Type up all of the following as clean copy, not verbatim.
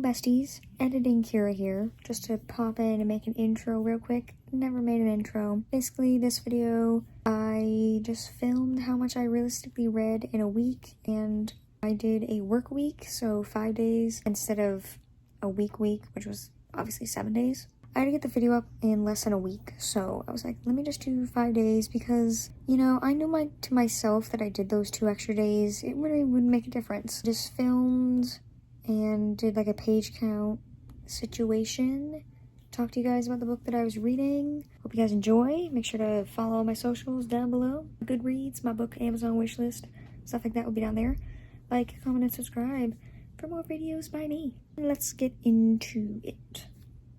besties, editing Keira here, just to pop in and make an intro real quick. Never made an intro. Basically, this video, I just filmed how much I realistically read in a week, and I did a work week, so 5 days instead of a week, which was obviously 7 days. I had to get the video up in less than a week, so I was like, let me just do 5 days because, you know, I knew to myself that I did those 2 extra days, it really wouldn't make a difference. Just filmed and did like a page count situation. Talk to you guys about the book that I was reading. Hope you guys enjoy. Make sure to follow my socials down below. Goodreads, my book, Amazon wishlist, stuff like that will be down there. Like, comment, and subscribe for more videos by me. Let's get into it.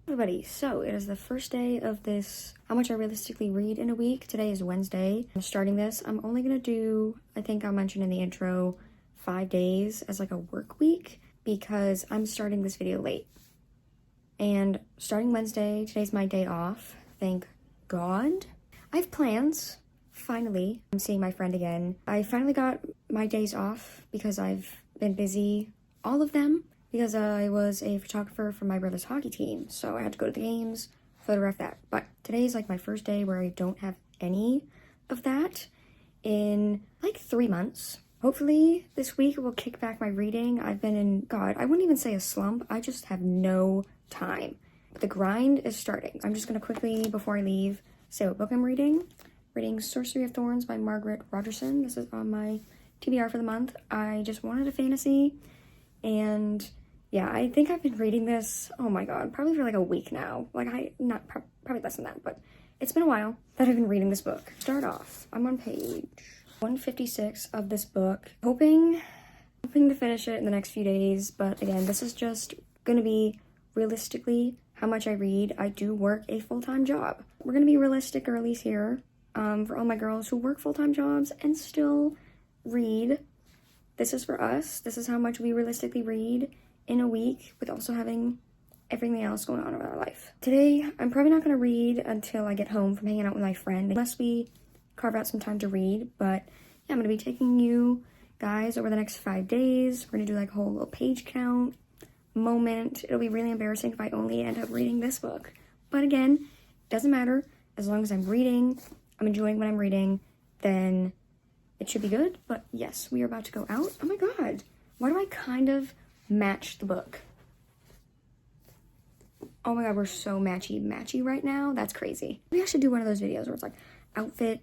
Everybody, so it is the first day of this, how much I realistically read in a week. Today is Wednesday. I'm starting this. I'm only gonna do, I think I'll mention in the intro, 5 days as like a work week because I'm starting this video late. And starting Wednesday, today's my day off. Thank God. I have plans. Finally, I'm seeing my friend again. I finally got my days off because I've been busy, all of them, because I was a photographer for my brother's hockey team. So I had to go to the games, photograph that. But today's like my first day where I don't have any of that in like 3 months. Hopefully this week will kick back my reading. I've been in, God, I wouldn't even say a slump. I just have no time. But the grind is starting. I'm just gonna quickly, before I leave, say what book I'm reading. Reading Sorcery of Thorns by Margaret Rogerson. This is on my TBR for the month. I just wanted a fantasy. And yeah, I think I've been reading this, oh my God, probably for like a week now. Like probably less than that, but it's been a while that I've been reading this book. Start off, I'm on page 156 of this book. Hoping to finish it in the next few days. But again, this is just gonna be realistically how much I read. I do work a full-time job. We're gonna be realistic girlies here. For all my girls who work full-time jobs and still read. This is for us. This is how much we realistically read in a week with also having everything else going on in our life. Today, I'm probably not going to read until I get home from hanging out with my friend, unless we carve out some time to read. But yeah, I'm going to be taking you guys over the next 5 days. We're going to do like a whole little page count moment. It'll be really embarrassing if I only end up reading this book. But again, doesn't matter. As long as I'm reading, I'm enjoying what I'm reading, then it should be good. But yes, we are about to go out. Oh my God, why do I kind of match the book? Oh my God, we're so matchy right now. That's crazy. Maybe I should do one of those videos where it's like outfit,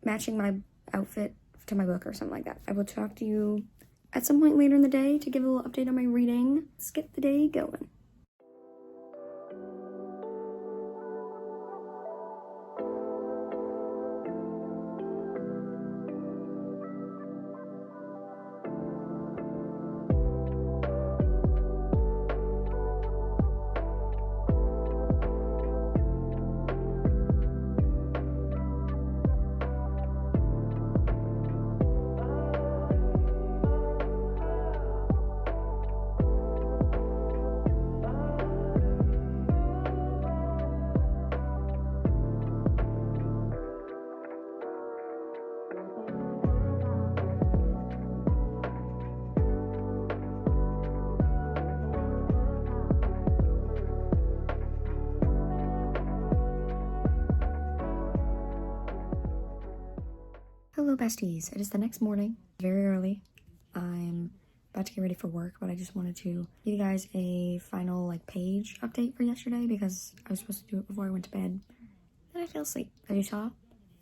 matching my outfit to my book or something like that. I will talk to you at some point later in the day to give a little update on my reading. Let's get the day going. Hello besties, it is the next morning, very early. I'm about to get ready for work, but I just wanted to give you guys a final like page update for yesterday because I was supposed to do it before I went to bed. Then I fell asleep. As you saw,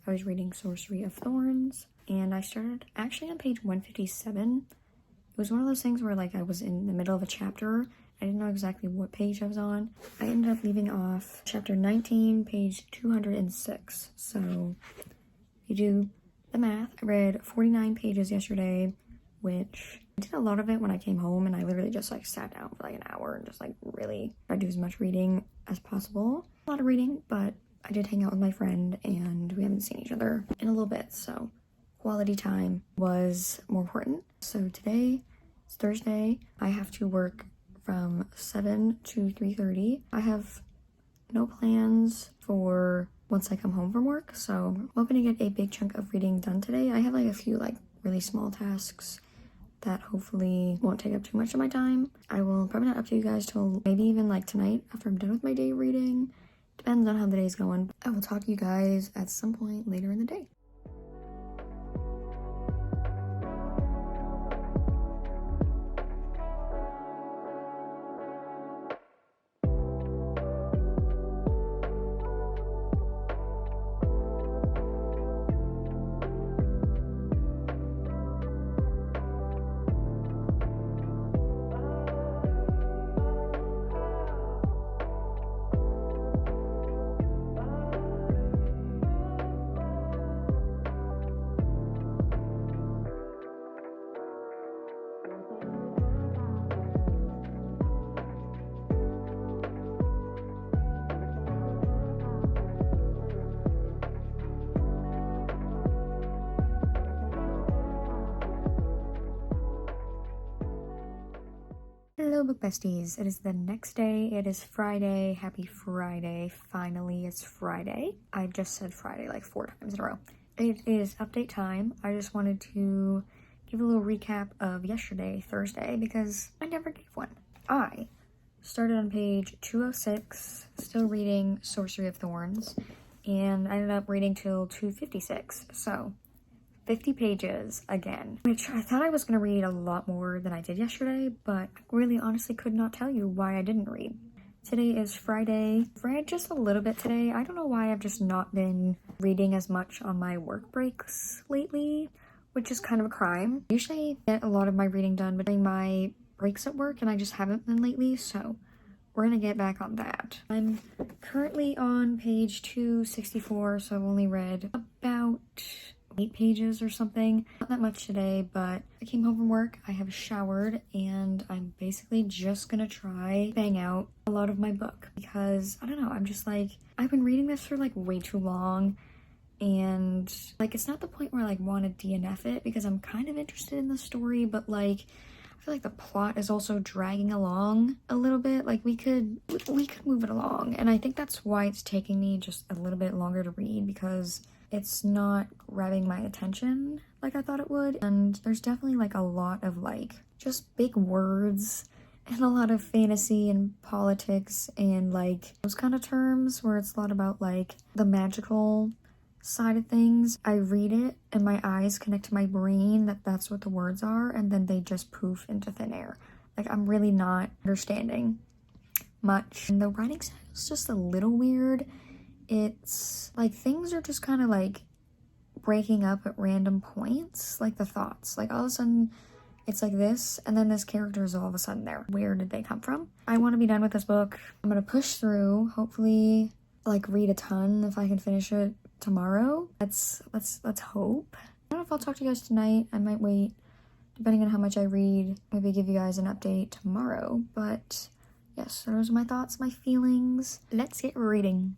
I was reading Sorcery of Thorns and I started actually on page 157. It was one of those things where like I was in the middle of a chapter. I didn't know exactly what page I was on. I ended up leaving off chapter 19, page 206. So you do the math. I read 49 pages yesterday, which I did a lot of it when I came home and I literally just like sat down for like an hour and just like really tried to do as much reading as possible. A lot of reading, but I did hang out with my friend and we haven't seen each other in a little bit, so quality time was more important. So today is Thursday. I have to work from 7 to 3:30. I have no plans for once I come home from work, so I'm hoping to get a big chunk of reading done today. I have like a few like really small tasks that hopefully won't take up too much of my time. I will probably not update you guys till maybe even like tonight after I'm done with my day reading. Depends on how the day's going. I will talk to you guys at some point later in the day. Hello book besties, it is the next day, it is Friday, happy Friday, finally it's Friday. I just said Friday like 4 times in a row. It is update time. I just wanted to give a little recap of yesterday, Thursday, because I never gave one. I started on page 206, still reading Sorcery of Thorns, and I ended up reading till 256, so 50 pages again, which I thought I was going to read a lot more than I did yesterday, but I really honestly could not tell you why I didn't read. Today is Friday. I've read just a little bit today. I don't know why I've just not been reading as much on my work breaks lately, which is kind of a crime. I usually get a lot of my reading done between my breaks at work, and I just haven't been lately, so we're gonna get back on that. I'm currently on page 264, so I've only read about 8 pages or something. Not that much today, but I came home from work, I have showered, and I'm basically just gonna try bang out a lot of my book because, I don't know, I'm just like, I've been reading this for like way too long, and like it's not the point where I like want to DNF it because I'm kind of interested in the story, but like I feel like the plot is also dragging along a little bit. Like we could move it along, and I think that's why it's taking me just a little bit longer to read, because it's not grabbing my attention like I thought it would. And there's definitely like a lot of like just big words and a lot of fantasy and politics and like those kind of terms where it's a lot about like the magical side of things. I read it and my eyes connect to my brain that that's what the words are, and then they just poof into thin air. Like I'm really not understanding much. And the writing style is just a little weird. It's like things are just kind of like breaking up at random points, like the thoughts. Like all of a sudden it's like this, and then this character is all of a sudden there. Where did they come from? I want to be done with this book. I'm gonna push through, hopefully like read a ton if I can finish it tomorrow. Let's hope. I don't know if I'll talk to you guys tonight. I might wait, depending on how much I read, maybe give you guys an update tomorrow. But yes, those are my thoughts, my feelings. Let's get reading.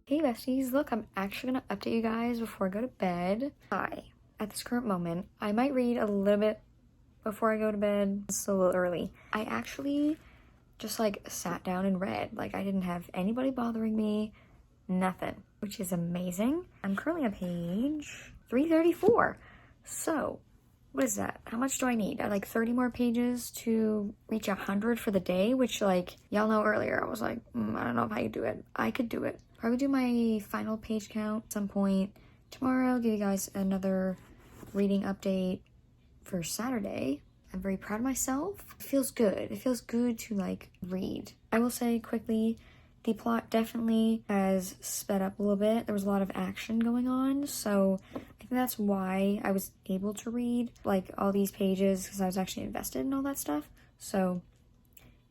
Hey besties, look, I'm actually gonna update you guys before I go to bed. At this current moment, I might read a little bit before I go to bed. It's a little early. I actually just like sat down and read. Like I didn't have anybody bothering me, nothing, which is amazing. I'm currently on page 334. So what is that? How much do I need? I like 30 more pages to reach 100 for the day, which like y'all know earlier I was like, I don't know if I could do it. I could do it. Probably do my final page count at some point tomorrow. Give you guys another reading update for Saturday. I'm very proud of myself. It feels good. It feels good to like read. I will say quickly, the plot definitely has sped up a little bit. There was a lot of action going on, so I think that's why I was able to read like all these pages, because I was actually invested in all that stuff. So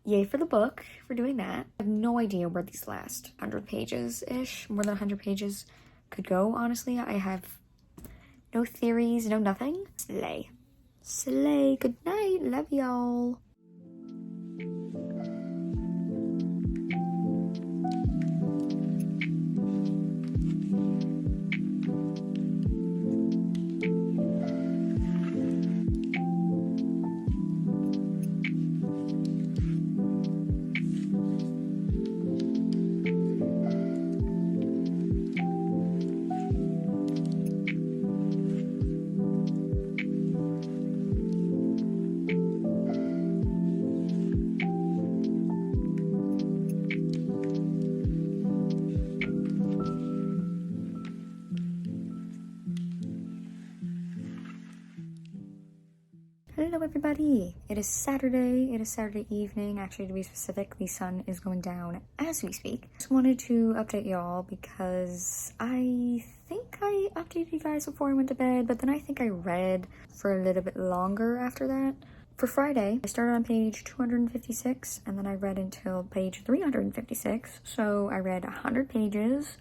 yay for the book for doing that. I have no idea where these last 100 pages-ish, more than 100 pages could go, honestly. I have no theories, no nothing. Slay. Slay. Good night. Love y'all. Hello everybody, it is Saturday evening. Actually, to be specific, the sun is going down as we speak. Just wanted to update y'all because I think I updated you guys before I went to bed, but then I think I read for a little bit longer after that. For Friday, I started on page 256 and then I read until page 356, so I read 100 pages.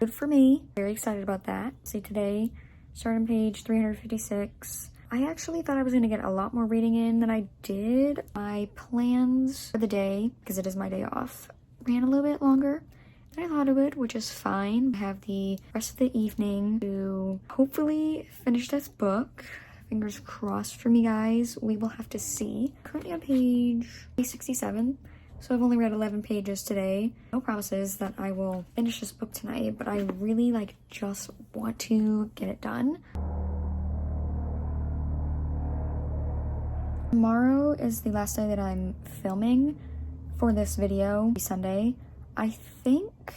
Good for me, very excited about that. See, today, started on page 356. I actually thought I was going to get a lot more reading in than I did. My plans for the day, because it is my day off, ran a little bit longer than I thought it would, which is fine. I have the rest of the evening to hopefully finish this book. Fingers crossed for me, guys. We will have to see. Currently on page 67, so I've only read 11 pages today. No promises that I will finish this book tonight, but I really just want to get it done. Tomorrow is the last day that I'm filming for this video, Sunday. I think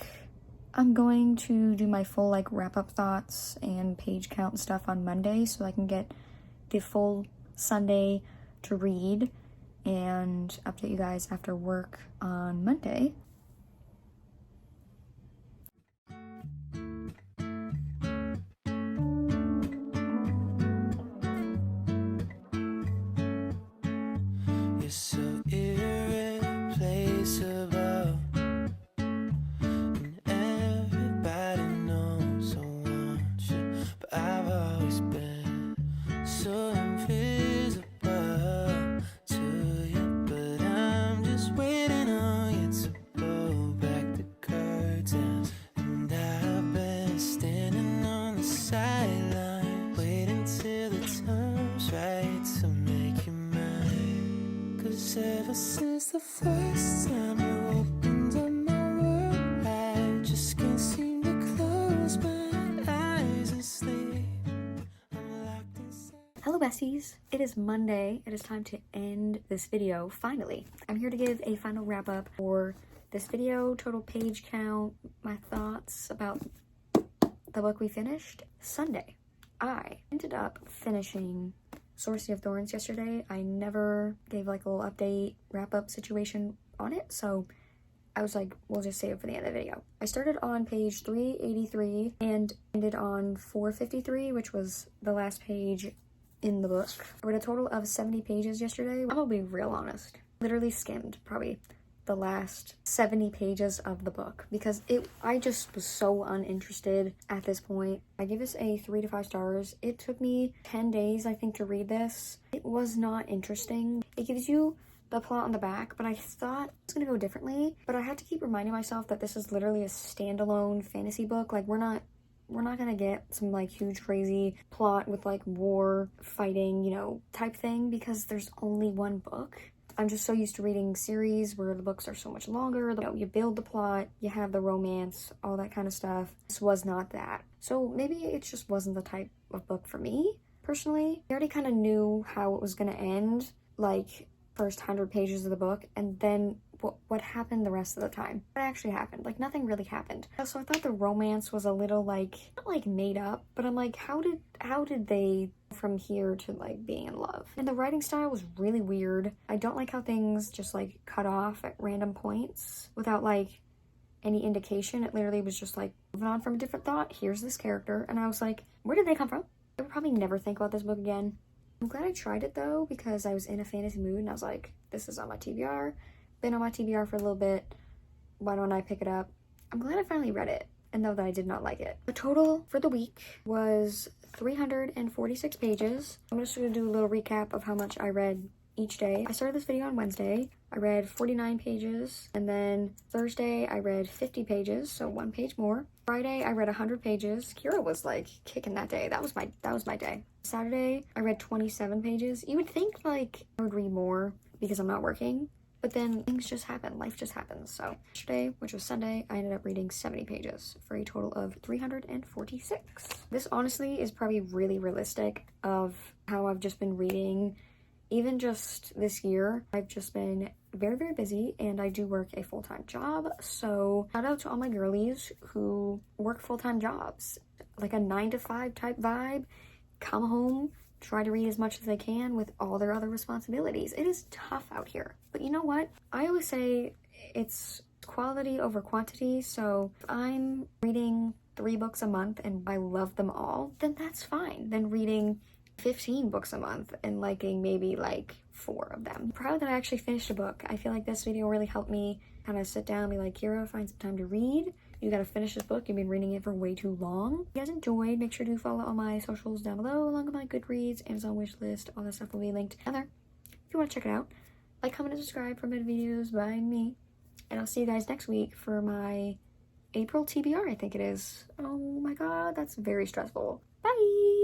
I'm going to do my full wrap-up thoughts and page count and stuff on Monday so I can get the full Sunday to read and update you guys after work on Monday. So irreplaceable, and everybody knows I want you, but I've always been so invisible to you. But I'm just waiting on you to pull back the curtains, and I've been standing on the sideline waiting till the time's right to make you mine. 'Cause ever since the first time you opened up my world, I just can't seem to close my eyes and sleep. I'm locked inside. Hello besties, it is Monday. It is time to end this video, finally. I'm here to give a final wrap up for this video, total page count, my thoughts about the book we finished. Sunday, I ended up finishing Sorcery of Thorns yesterday. I never gave a little update, wrap up situation on it, so I was like, we'll just save it for the end of the video. I started on page 383 and ended on 453, which was the last page in the book. I read a total of 70 pages yesterday. I'm gonna be real honest. Literally skimmed probably the last 70 pages of the book because I just was so uninterested at this point. I give this a 3 to 5 stars. It took me 10 days, I think, to read this. It was not interesting. It gives you the plot on the back, but I thought it was gonna go differently. But I had to keep reminding myself that this is literally a standalone fantasy book. We're not gonna get some huge crazy plot with war fighting, type thing, because there's only one book. I'm just so used to reading series where the books are so much longer. You build the plot, you have the romance, all that kind of stuff. This was not that. So maybe it just wasn't the type of book for me, personally. I already kind of knew how it was gonna end, first 100 pages of the book, and then what happened the rest of the time. What actually happened? Like, nothing really happened. So I thought the romance was a little, like, not like made up, but I'm like, how did they from here to like being in love? And the writing style was really weird. I don't like how things just like cut off at random points without like any indication. It literally was just like moving on from a different thought. Here's this character. And I was like, where did they come from? I would probably never think about this book again. I'm glad I tried it though, because I was in a fantasy mood and I was like, this is on my TBR. Been on my TBR for a little bit. Why don't I pick it up? I'm glad I finally read it and know that I did not like it. The total for the week was 346 pages. I'm just gonna do a little recap of how much I read each day. I started this video on Wednesday. I read 49 pages, and then Thursday I read 50 pages, so 1 page more. Friday I read 100 pages. Kira was like kicking that day. That was my day. Saturday I read 27 pages. You would think like I would read more because I'm not working, but then things just happen. Life just happens. So yesterday, which was Sunday, I ended up reading 70 pages for a total of 346. This honestly is probably really realistic of how I've just been reading. Even just this year, I've just been very, very busy, and I do work a full-time job. So shout out to all my girlies who work full-time jobs, like a 9-to-5 type vibe. Come home, try to read as much as they can with all their other responsibilities. It is tough out here. But you know what? I always say it's quality over quantity. So if I'm reading 3 books a month and I love them all, then that's fine. Then reading 15 books a month and liking maybe like 4 of them. I'm proud that I actually finished a book. I feel like this video really helped me kind of sit down and be like, Kira, find some time to read. You gotta finish this book. You've been reading it for way too long. If you guys enjoyed, make sure to follow all my socials down below, along with my Goodreads, Amazon wishlist. All that stuff will be linked down there if you want to check it out. Like, comment, and subscribe for more videos by me. And I'll see you guys next week for my April TBR, I think it is. Oh my god, that's very stressful. Bye!